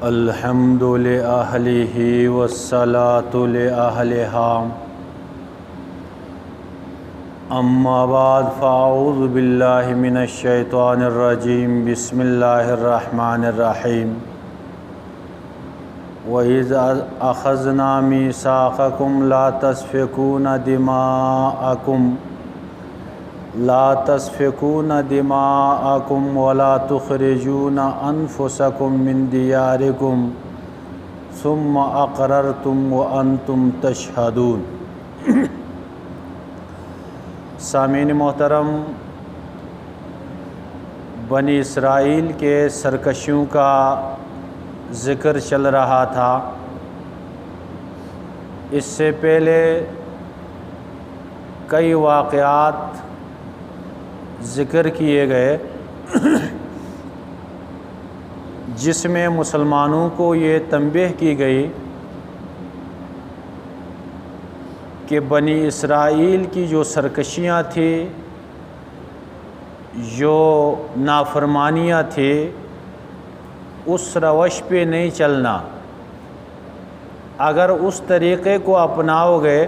الحمد لأهله والصلاة لأهلها أما بعد فأعوذ بالله من الشيطان الرجيم بسم الله الرحمن الرحيم وإذا أخذنا ميثاقكم لا تسفكون دماءكم ولا تخرجون أنفسكم من دياركم ثم أقررتم وأنتم تشهدون۔ سامعین محترم، بنی اسرائیل کے سرکشیوں کا ذکر چل رہا تھا۔ اس سے پہلے کئی واقعات ذکر کیے گئے جس میں مسلمانوں کو یہ تنبیہ کی گئی کہ بنی اسرائیل کی جو سرکشیاں تھیں، جو نافرمانیاں تھیں، اس روش پہ نہیں چلنا۔ اگر اس طریقے کو اپناؤ گے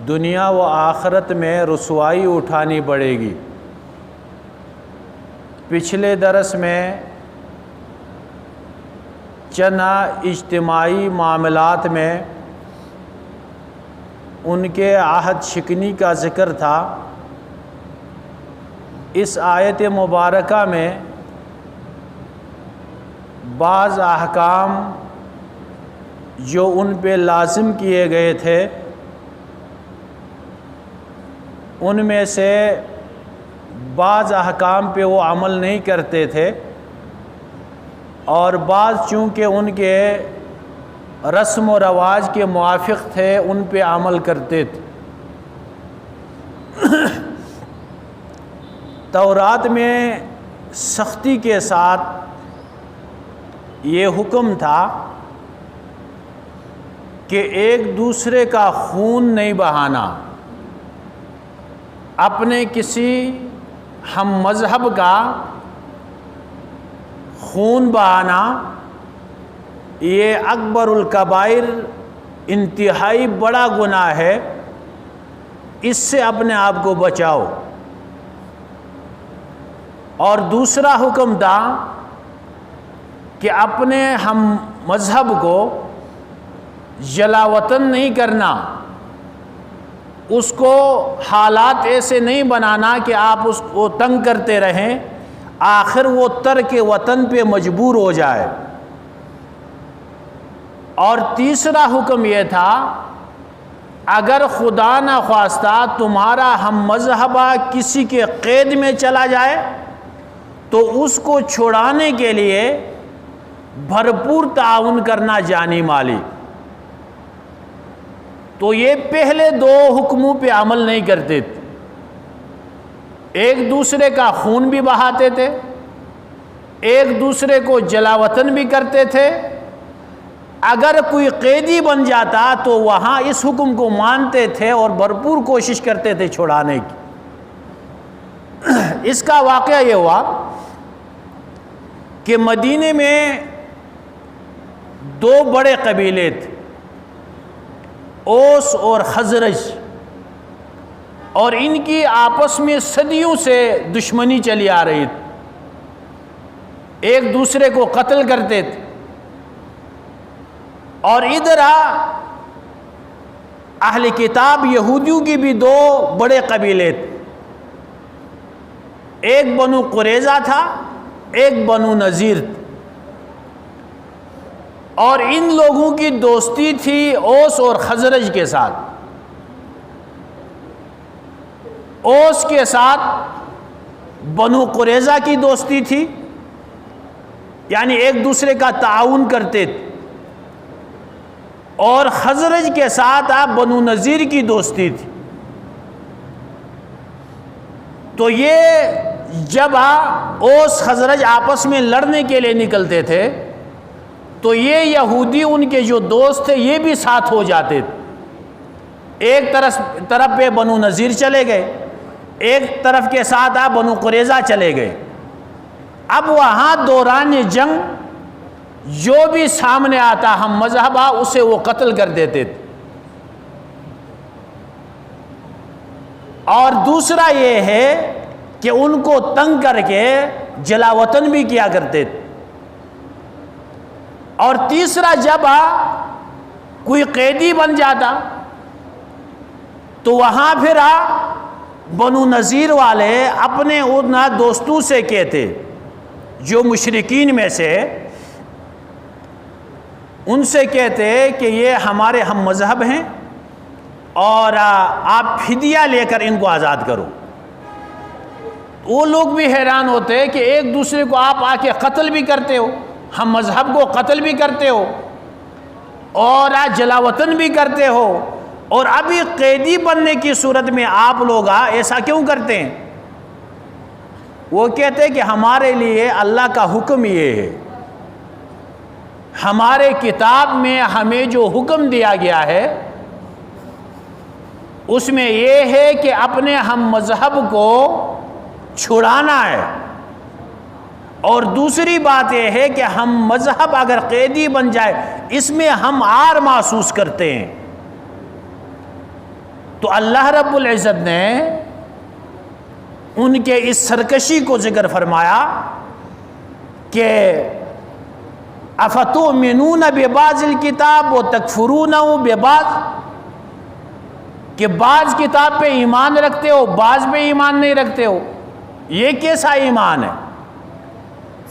دنیا و آخرت میں رسوائی اٹھانی پڑے گی۔ پچھلے درس میں چند اجتماعی معاملات میں ان کے عہد شکنی کا ذکر تھا۔ اس آیت مبارکہ میں بعض احکام جو ان پہ لازم کیے گئے تھے، ان میں سے بعض احکام پہ وہ عمل نہیں کرتے تھے، اور بعض چونکہ ان کے رسم و رواج کے موافق تھے ان پہ عمل کرتے تھے۔ تورات میں سختی کے ساتھ یہ حکم تھا کہ ایک دوسرے کا خون نہیں بہانا، اپنے کسی ہم مذہب کا خون بہانا یہ اکبر الکبائر، انتہائی بڑا گناہ ہے، اس سے اپنے آپ کو بچاؤ۔ اور دوسرا حکم تھا کہ اپنے ہم مذہب کو جلا وطن نہیں کرنا، اس کو حالات ایسے نہیں بنانا کہ آپ اس کو تنگ کرتے رہیں، آخر وہ ترک وطن پہ مجبور ہو جائے۔ اور تیسرا حکم یہ تھا اگر خدا نخواستہ تمہارا ہم مذہبہ کسی کے قید میں چلا جائے تو اس کو چھڑانے کے لیے بھرپور تعاون کرنا جانی مالی۔ تو یہ پہلے دو حکموں پہ عمل نہیں کرتے تھے، ایک دوسرے کا خون بھی بہاتے تھے، ایک دوسرے کو جلا وطن بھی کرتے تھے۔ اگر کوئی قیدی بن جاتا تو وہاں اس حکم کو مانتے تھے اور بھرپور کوشش کرتے تھے چھڑانے کی۔ اس کا واقعہ یہ ہوا کہ مدینے میں دو بڑے قبیلے تھے، اوس اور خزرج، اور ان کی آپس میں صدیوں سے دشمنی چلی آ رہی تھی، ایک دوسرے کو قتل کرتے تھے۔ اور ادھر اہل کتاب یہودیوں کی بھی دو بڑے قبیلے تھے، ایک بنو قریظہ تھا، ایک بنو نذیر تھا۔ اور ان لوگوں کی دوستی تھی اوس اور خزرج کے ساتھ۔ اوس کے ساتھ بنو قریظہ کی دوستی تھی، یعنی ایک دوسرے کا تعاون کرتے تھے، اور خزرج کے ساتھ بنو نذیر کی دوستی تھی۔ تو یہ جب اوس خزرج آپس میں لڑنے کے لیے نکلتے تھے تو یہ یہودی ان کے جو دوست تھے یہ بھی ساتھ ہو جاتے تھے۔ ایک طرف پہ بنو نذیر چلے گئے، ایک طرف کے ساتھ بنو قریظہ چلے گئے۔ اب وہاں دوران جنگ جو بھی سامنے آتا ہم مذہبہ اسے وہ قتل کر دیتے تھے. اور دوسرا یہ ہے کہ ان کو تنگ کر کے جلا وطن بھی کیا کرتے تھے. اور تیسرا جب کوئی قیدی بن جاتا تو وہاں پھر بنو نذیر والے اپنے ان دوستوں سے کہتے جو مشرکین میں سے ان سے کہتے کہ یہ ہمارے ہم مذہب ہیں اور آپ فدیہ لے کر ان کو آزاد کرو. وہ لوگ بھی حیران ہوتے کہ ایک دوسرے کو آپ آ کے قتل بھی کرتے ہو, ہم مذہب کو قتل بھی کرتے ہو اور جلا وطن بھی کرتے ہو, اور ابھی قیدی بننے کی صورت میں آپ لوگ ایسا کیوں کرتے ہیں؟ وہ کہتے کہ ہمارے لیے اللہ کا حکم یہ ہے, ہمارے کتاب میں ہمیں جو حکم دیا گیا ہے اس میں یہ ہے کہ اپنے ہم مذہب کو چھڑانا ہے, اور دوسری بات یہ ہے کہ ہم مذہب اگر قیدی بن جائے اس میں ہم عار محسوس کرتے ہیں. تو اللہ رب العزت نے ان کے اس سرکشی کو ذکر فرمایا کہ افتؤمنون ببعض الکتاب وتکفرون ببعض, کہ بعض کتاب پہ ایمان رکھتے ہو بعض پہ ایمان نہیں رکھتے ہو, یہ کیسا ایمان ہے؟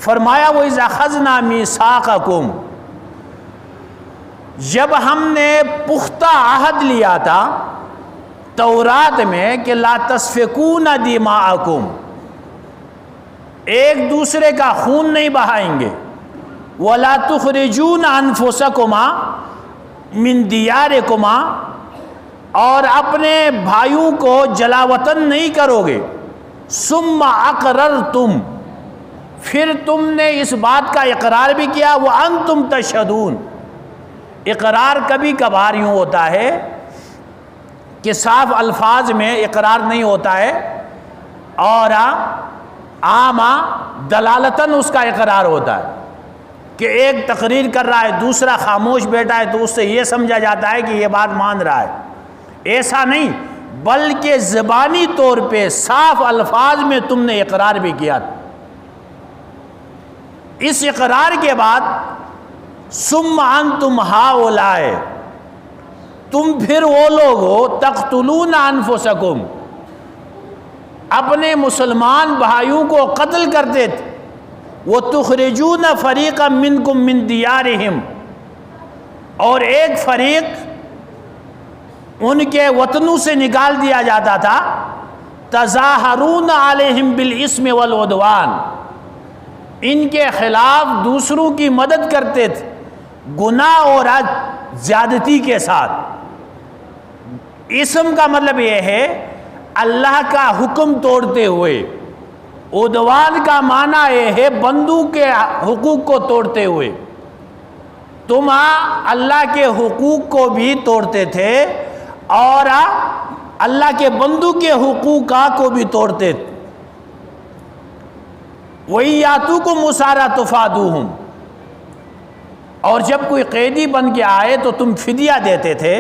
فرمایا وَإِذْ أَخَذْنَا مِيثَاقَكُمْ, جب ہم نے پختہ عہد لیا تھا تورات میں کہ لا تسفکون دماءکم, ایک دوسرے کا خون نہیں بہائیں گے, ولا تخرجون انفسکما من دیارکما, اور اپنے بھائیوں کو جلا وطن نہیں کرو گے, ثم اقررتم, پھر تم نے اس بات کا اقرار بھی کیا, وانتم تشہدون. اقرار کبھی کبھار یوں ہوتا ہے کہ صاف الفاظ میں اقرار نہیں ہوتا ہے اور عام دلالتاً اس کا اقرار ہوتا ہے کہ ایک تقریر کر رہا ہے دوسرا خاموش بیٹھا ہے تو اس سے یہ سمجھا جاتا ہے کہ یہ بات مان رہا ہے. ایسا نہیں, بلکہ زبانی طور پہ صاف الفاظ میں تم نے اقرار بھی کیا. اس اقرار کے بعد ثم انتم ہؤلاء, تم پھر وہ لوگ ہو تقتلون انفسکم, اپنے مسلمان بھائیوں کو قتل کرتے تھے, وتخرجون فریقا منکم من دیارہم, اور ایک فریق ان کے وطنوں سے نکال دیا جاتا تھا, تظاہرون علیہم بالاسم والعدوان, ان کے خلاف دوسروں کی مدد کرتے تھے گناہ اور زیادتی کے ساتھ. اسم کا مطلب یہ ہے اللہ کا حکم توڑتے ہوئے, عدوان کا معنی یہ ہے بندوں کے حقوق کو توڑتے ہوئے. تم اللہ کے حقوق کو بھی توڑتے تھے اور اللہ کے بندوں کے حقوق کو بھی توڑتے تھے. وَإِن يَأْتُوكُمْ أُسَارَىٰ تُفَادُوهُمْ, اور جب کوئی قیدی بن کے آئے تو تم فدیہ دیتے تھے,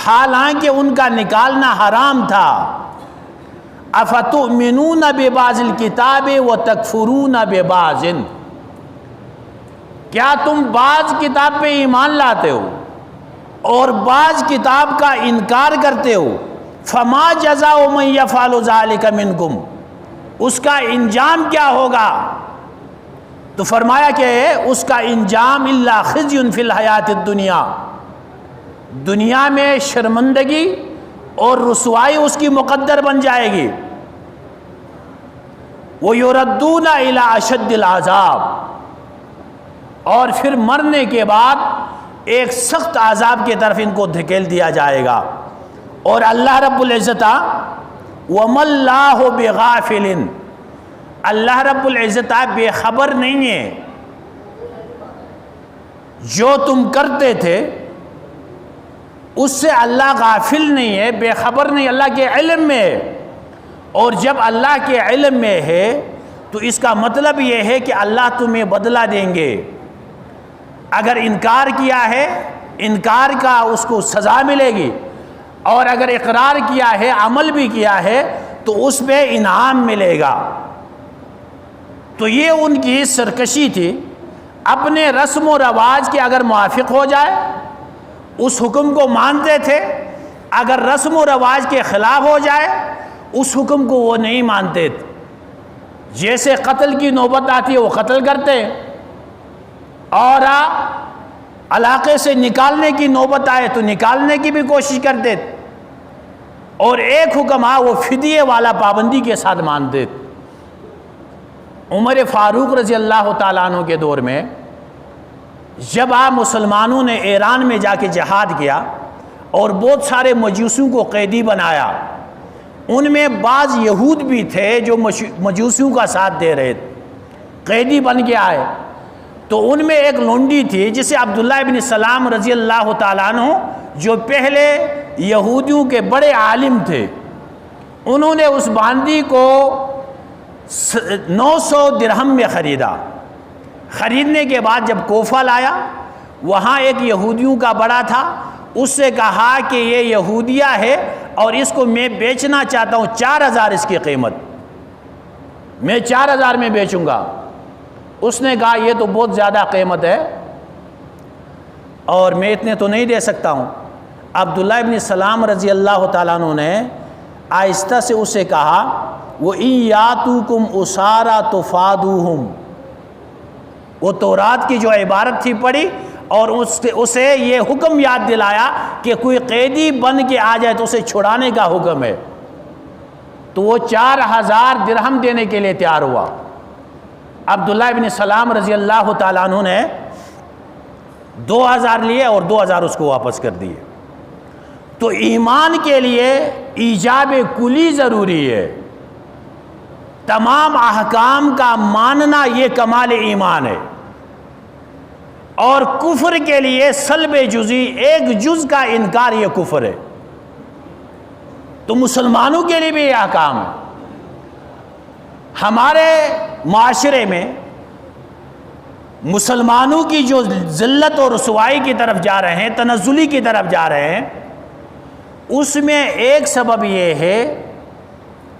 حالانکہ ان کا نکالنا حرام تھا. افتؤمنون ببعض الکتاب وتکفرون ببعض, کیا تم بعض کتاب پہ ایمان لاتے ہو اور بعض کتاب کا انکار کرتے ہو؟ فما جزاء من یفعل ذلک منکم, اس کا انجام کیا ہوگا؟ تو فرمایا کہ اس کا انجام الا خزی فی الحیات الدنیا, دنیا میں شرمندگی اور رسوائی اس کی مقدر بن جائے گی. وَيُرَدُّونَ إِلَىٰ أَشَدِّ الْعَذَابِ, اور پھر مرنے کے بعد ایک سخت عذاب کی طرف ان کو دھکیل دیا جائے گا. اور اللہ رب العزت وَمَا اللَّهُ بِغَافِلٍ, اللہ رب العزت بے خبر نہیں ہے جو تم کرتے تھے اس سے اللہ غافل نہیں ہے, بے خبر نہیں, اللہ کے علم میں ہے. اور جب اللہ کے علم میں ہے تو اس کا مطلب یہ ہے کہ اللہ تمہیں بدلہ دیں گے. اگر انکار کیا ہے انکار کا اس کو سزا ملے گی، اور اگر اقرار کیا ہے عمل بھی کیا ہے تو اس پہ انعام ملے گا. تو یہ ان کی سرکشی تھی. اپنے رسم و رواج کے اگر موافق ہو جائے اس حکم کو مانتے تھے، اگر رسم و رواج کے خلاف ہو جائے اس حکم کو وہ نہیں مانتے تھے. جیسے قتل کی نوبت آتی ہے وہ قتل کرتے، اور علاقے سے نکالنے کی نوبت آئے تو نکالنے کی بھی کوشش کرتے تھے، اور ایک حکم وہ فدیے والا پابندی کے ساتھ مانتے تھے. عمر فاروق رضی اللہ تعالیٰ عنہ کے دور میں جب مسلمانوں نے ایران میں جا کے جہاد کیا اور بہت سارے مجوسیوں کو قیدی بنایا، ان میں بعض یہود بھی تھے جو مجوسیوں کا ساتھ دے رہے تھے، قیدی بن کے آئے. تو ان میں ایک لونڈی تھی جسے عبداللہ ابن سلام رضی اللہ تعالیٰ عنہ، جو پہلے یہودیوں کے بڑے عالم تھے، انہوں نے اس باندی کو 900 درہم میں خریدا. خریدنے کے بعد جب کوفہ لایا، وہاں ایک یہودیوں کا بڑا تھا، اس سے کہا کہ یہ یہودیہ ہے اور اس کو میں بیچنا چاہتا ہوں 4000 اس کی قیمت، میں 4000 میں بیچوں گا. اس نے کہا یہ تو بہت زیادہ قیمت ہے اور میں اتنے تو نہیں دے سکتا ہوں. عبداللہ ابن سلام رضی اللہ تعالیٰ عنہ نے آہستہ سے اسے کہا وَإِن يَأْتُوكُمْ أُسَارَىٰ تُفَادُوهُمْ. وہ تورات کی جو عبارت تھی پڑھی اور اسے یہ حکم یاد دلایا کہ کوئی قیدی بن کے آ جائے تو اسے چھڑانے کا حکم ہے. تو وہ 4000 درہم دینے کے لیے تیار ہوا. عبداللہ ابن سلام رضی اللہ تعالیٰ عنہ نے 2000 لیے اور 2000 اس کو واپس کر دیے. تو ایمان کے لیے ایجاب کلی ضروری ہے. تمام احکام کا ماننا یہ کمال ایمان ہے، اور کفر کے لیے سلب جزی، ایک جز کا انکار یہ کفر ہے. تو مسلمانوں کے لیے بھی یہ احکام ہے. ہمارے معاشرے میں مسلمانوں کی جو ذلت اور رسوائی کی طرف جا رہے ہیں، تنزلی کی طرف جا رہے ہیں، اس میں ایک سبب یہ ہے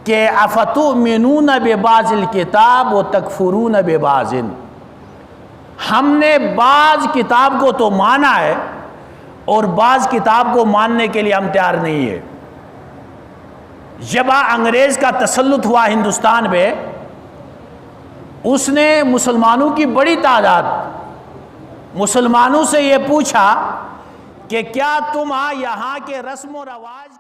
کہ افتؤمنون ببعض الکتاب وتکفرون ببعض. ہم نے بعض کتاب کو تو مانا ہے اور بعض کتاب کو ماننے کے لیے ہم تیار نہیں ہے. جب انگریز کا تسلط ہوا ہندوستان پہ، اس نے مسلمانوں کی بڑی تعداد مسلمانوں سے یہ پوچھا کہ کیا تم یہاں کے رسم و رواج